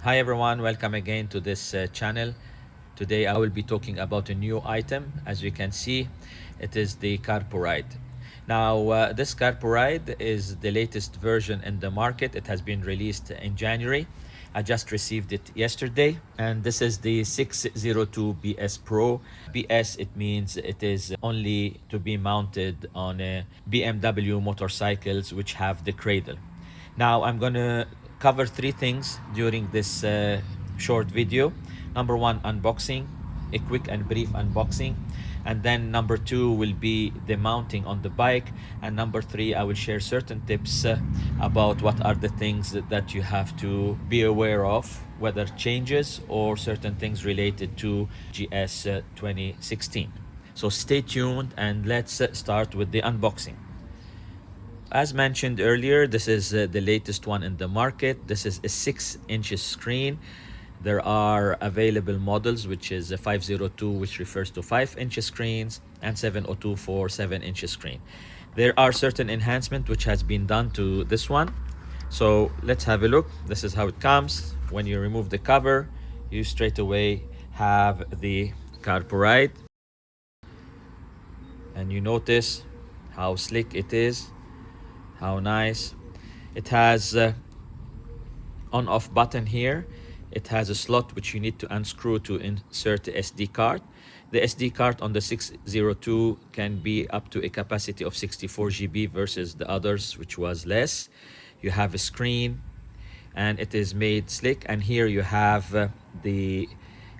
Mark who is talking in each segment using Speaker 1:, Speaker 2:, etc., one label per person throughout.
Speaker 1: Hi everyone, welcome again to this channel. Today I will be talking about a new item. As you can see, it is the Carpuride. Now, this Carpuride is the latest version in the market. It has been released in January. I just received it yesterday, and this is the 602BS Pro. BS, it means it is only to be mounted on BMW motorcycles which have the cradle. Now I'm gonna cover three things during this short video. Number one, unboxing, a quick and brief unboxing. And then number two will be the mounting on the bike. And number three, I will share certain tips about what are the things that you have to be aware of, whether changes or certain things related to GS 2016. So stay tuned and let's start with the unboxing. As mentioned earlier, this is the latest one in the market. This is a 6-inch screen. There are available models, which is a 502, which refers to 5-inch screens, and 702 for 7-inch screen. There are certain enhancements which has been done to this one. So let's have a look. This is how it comes. When you remove the cover, you straight away have the Carpuride. And you notice how slick it is. How nice. It has on-off button here. It has a slot which you need to unscrew to insert the SD card. The SD card on the 602 can be up to a capacity of 64 GB versus the others, which was less. You have a screen and it is made slick. And here you have the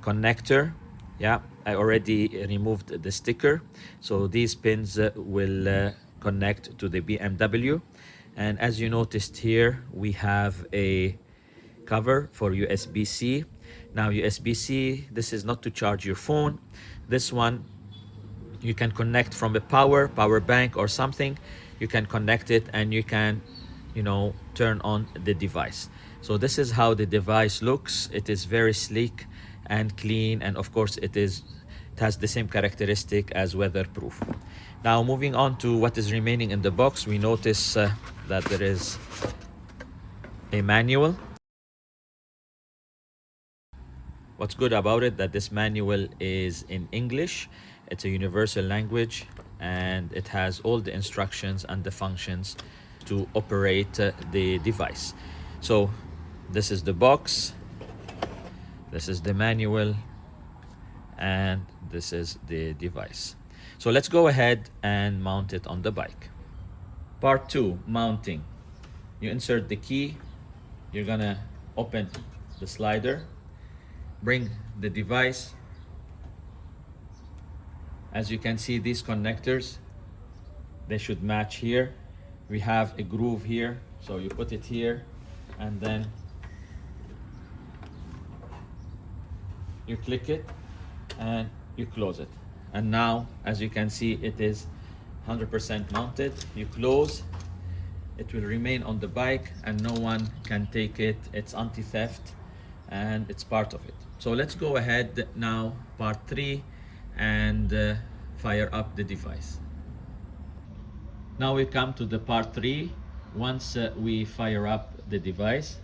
Speaker 1: connector. Yeah, I already removed the sticker. So these pins will connect to the BMW. And as you noticed here, we have a cover for USB-C. Now USB-C, this is not to charge your phone. This one you can connect from a power bank or something. You can connect it and you can, turn on the device. So this is how the device looks. It is very sleek and clean, and of course it has the same characteristic as weatherproof. Now moving on to what is remaining in the box, we notice that there is a manual. What's good about it, that this manual is in English. It's a universal language and it has all the instructions and the functions to operate the device. So this is the box, this is the manual, and this is the device. So let's go ahead and mount it on the bike. Part 2, mounting. You insert the key, you're gonna open the slider, bring the device. As you can see, these connectors, they should match here. We have a groove here, so you put it here and then you click it and you close it. And now, as you can see, it is 100% mounted. You close, it will remain on the bike and no one can take it. It's anti-theft and it's part of it. So let's go ahead now, part 3, and fire up the device. Now we come to the part 3. Once we fire up the device,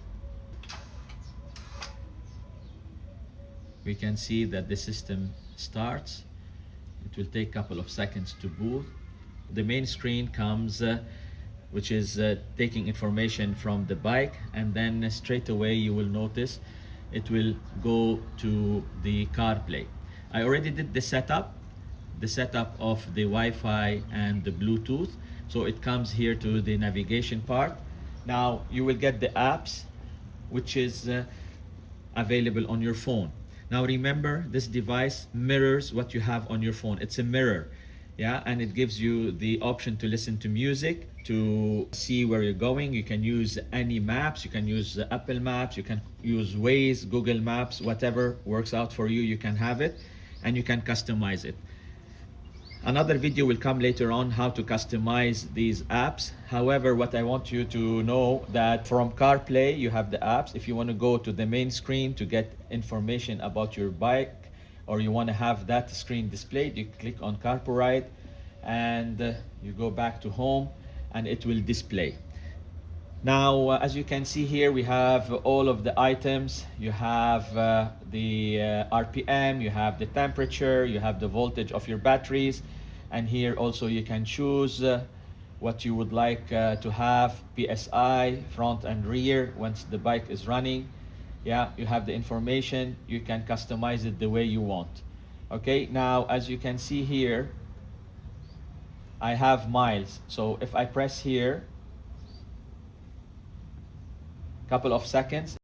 Speaker 1: we can see that the system starts. It will take a couple of seconds to boot. The main screen comes, which is taking information from the bike, and then straight away you will notice it will go to the CarPlay. I already did the setup of the Wi-Fi and the Bluetooth. So it comes here to the navigation part. Now you will get the apps, which is available on your phone. Now remember, this device mirrors what you have on your phone. It's a mirror, yeah, and it gives you the option to listen to music, to see where you're going. You can use any maps, you can use Apple Maps, you can use Waze, Google Maps, whatever works out for you, you can have it, and you can customize it. Another video will come later on how to customize these apps. However, what I want you to know, that from CarPlay you have the apps. If you want to go to the main screen to get information about your bike, or you want to have that screen displayed, you click on Carpuride and you go back to home and it will display. Now, as you can see here, we have all of the items. You have the RPM, you have the temperature, you have the voltage of your batteries, and here also you can choose what you would like to have, PSI, front and rear, once the bike is running. Yeah, you have the information. You can customize it the way you want. Okay, now as you can see here, I have miles. So if I press here, couple of seconds,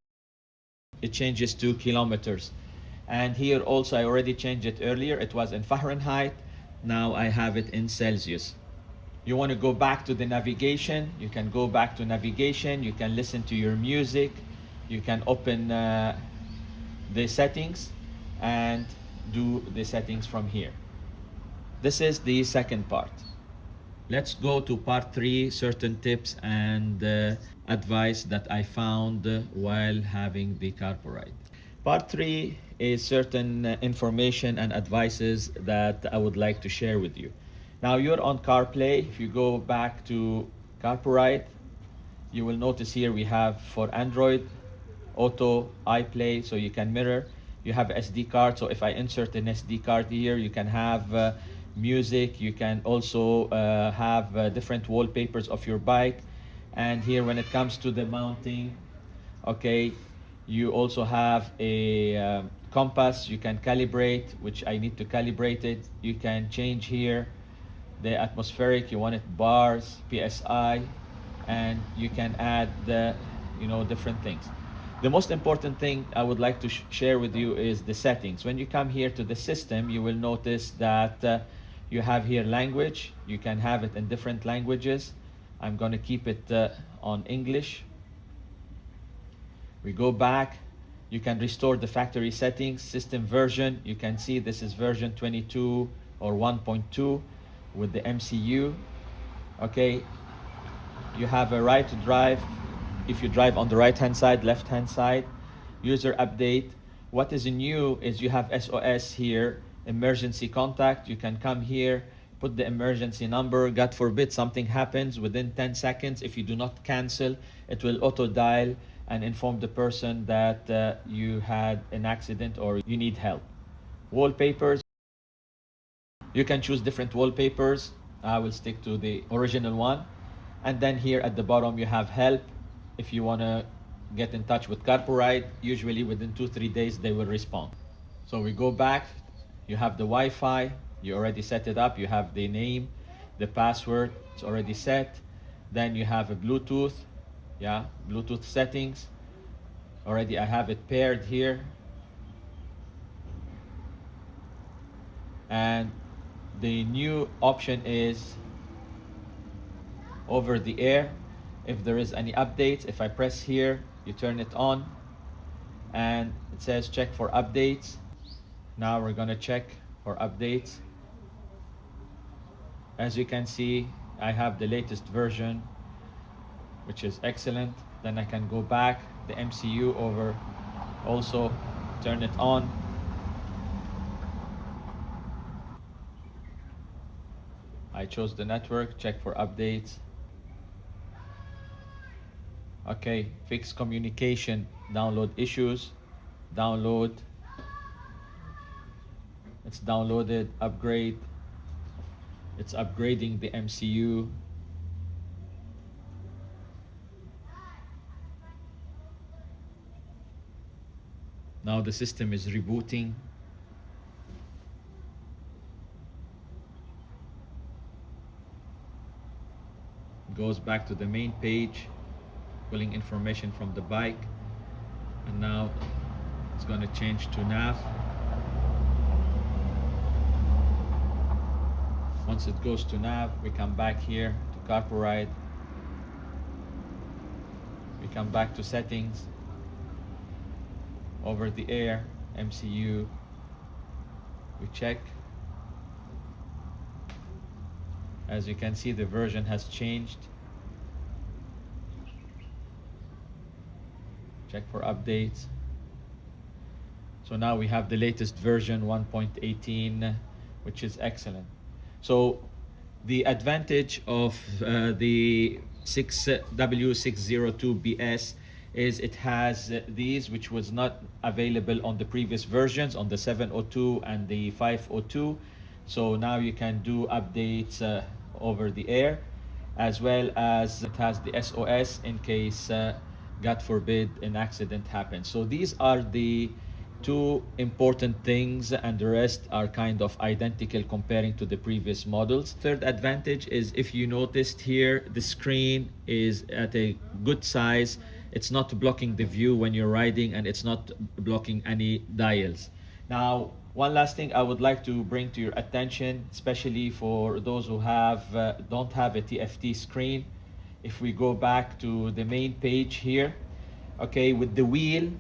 Speaker 1: it changes to kilometers. And here also I already changed it earlier. It was in Fahrenheit. Now I have it in Celsius. You want to go back to the navigation, you can go back to navigation. You can listen to your music. You can open the settings and do the settings from here. This is the second part. Let's go to part 3, certain tips and advice that I found while having the Carpuride. Part 3 is certain information and advices that I would like to share with you. Now you're on CarPlay. If you go back to Carpuride, you will notice here we have for Android, Auto, iPlay, so you can mirror. You have SD card, so if I insert an SD card here, you can have music. You can also have different wallpapers of your bike. And here when it comes to the mounting, okay, you also have a compass. You can calibrate, which I need to calibrate it. You can change here the atmospheric, you want it bars, PSI, and you can add the, different things. The most important thing I would like to share with you is the settings. When you come here to the system, you will notice that you have here language. You can have it in different languages. I'm going to keep it on English. We go back. You can restore the factory settings, system version. You can see this is version 22 or 1.2 with the MCU. Okay, you have a right to drive. If you drive on the right hand side, left hand side, user update. What is new is you have SOS here, emergency contact. You can come here, put the emergency number. God forbid something happens within 10 seconds. If you do not cancel, it will auto dial and inform the person that you had an accident or you need help. Wallpapers. You can choose different wallpapers. I will stick to the original one. And then here at the bottom you have help. If you want to get in touch with Carpuride, usually within 2-3 days they will respond. So we go back. You have the Wi-Fi. You already set it up. You have the name, the password. It's already set. Then you have a Bluetooth. Yeah, Bluetooth settings. Already I have it paired here. And the new option is over the air. If there is any updates, if I press here, you turn it on and it says check for updates. Now we're gonna check for updates. As you can see, I have the latest version, which is excellent. Then I can go back, the MCU over, also turn it on. I chose the network, check for updates. Okay, fix communication, download issues, download. It's downloaded, upgrade. It's upgrading the MCU. Now the system is rebooting. Goes back to the main page, pulling information from the bike, and now it's going to change to nav. Once it goes to nav, we come back here to Carpuride. We come back to settings, over the air, MCU. We check. As you can see, the version has changed. Check for updates. So now we have the latest version 1.18, which is excellent. So the advantage of the W602BS is it has these, which was not available on the previous versions, on the 702 and the 502. So now you can do updates over the air, as well as it has the SOS in case, God forbid, an accident happens. So these are the two important things, and the rest are kind of identical comparing to the previous models. Third advantage is, if you noticed here, the screen is at a good size. It's not blocking the view when you're riding, and it's not blocking any dials. Now, one last thing I would like to bring to your attention, especially for those who don't have a TFT screen. If we go back to the main page here, okay, with the wheel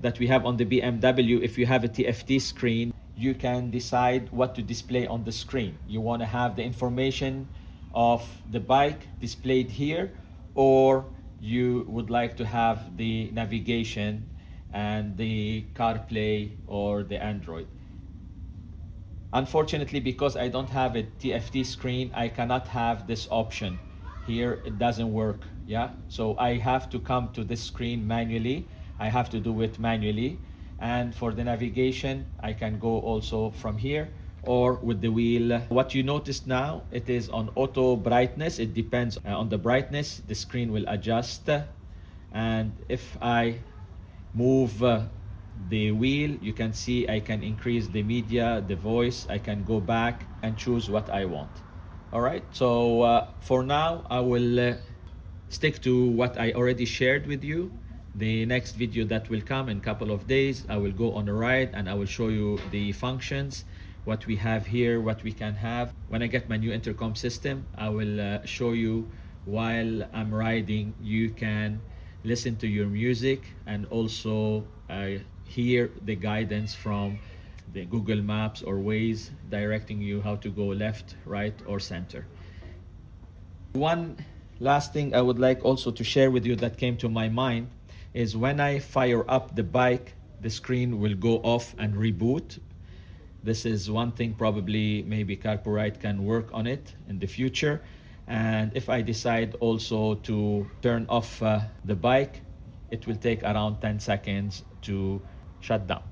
Speaker 1: that we have on the BMW, if you have a TFT screen, you can decide what to display on the screen. You want to have the information of the bike displayed here, or you would like to have the navigation and the CarPlay or the Android. Unfortunately, because I don't have a TFT screen, I cannot have this option here. It doesn't work. Yeah, so I have to come to this screen manually. I have to do it manually. And for the navigation, I can go also from here or with the wheel. What you notice now, it is on auto brightness. It depends on the brightness. The screen will adjust. And if I move the wheel, you can see I can increase the media, the voice. I can go back and choose what I want. All right, so for now, I will stick to what I already shared with you. The next video that will come in a couple of days, I will go on a ride and I will show you the functions, what we have here, what we can have. When I get my new intercom system, I will show you while I'm riding. You can listen to your music and also hear the guidance from the Google Maps or Waze, directing you how to go left, right, or center. One last thing I would like also to share with you that came to my mind is, when I fire up the bike, the screen will go off and reboot. This is one thing probably maybe Carpuride can work on it in the future. And if I decide also to turn off the bike, it will take around 10 seconds to shut down.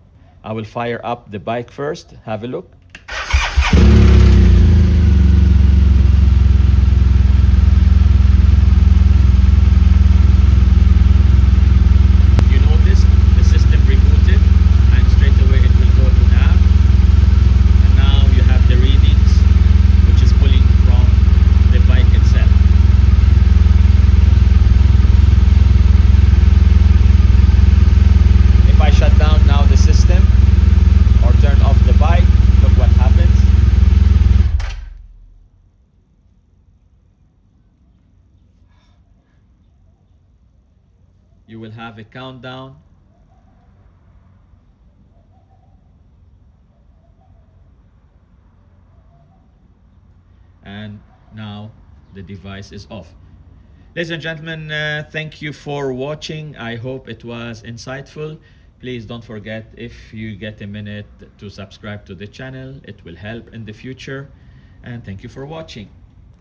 Speaker 1: I will fire up the bike first. Have a look. You notice the system rebooted, and straight away it will go to nav. And now you have the readings, which is pulling from the bike itself. If I shut down now the system or turn off the bike, look what happens. You will have a countdown. And now the device is off. Ladies and gentlemen, thank you for watching. I hope it was insightful. Please don't forget, if you get a minute, to subscribe to the channel. It will help in the future. And thank you for watching.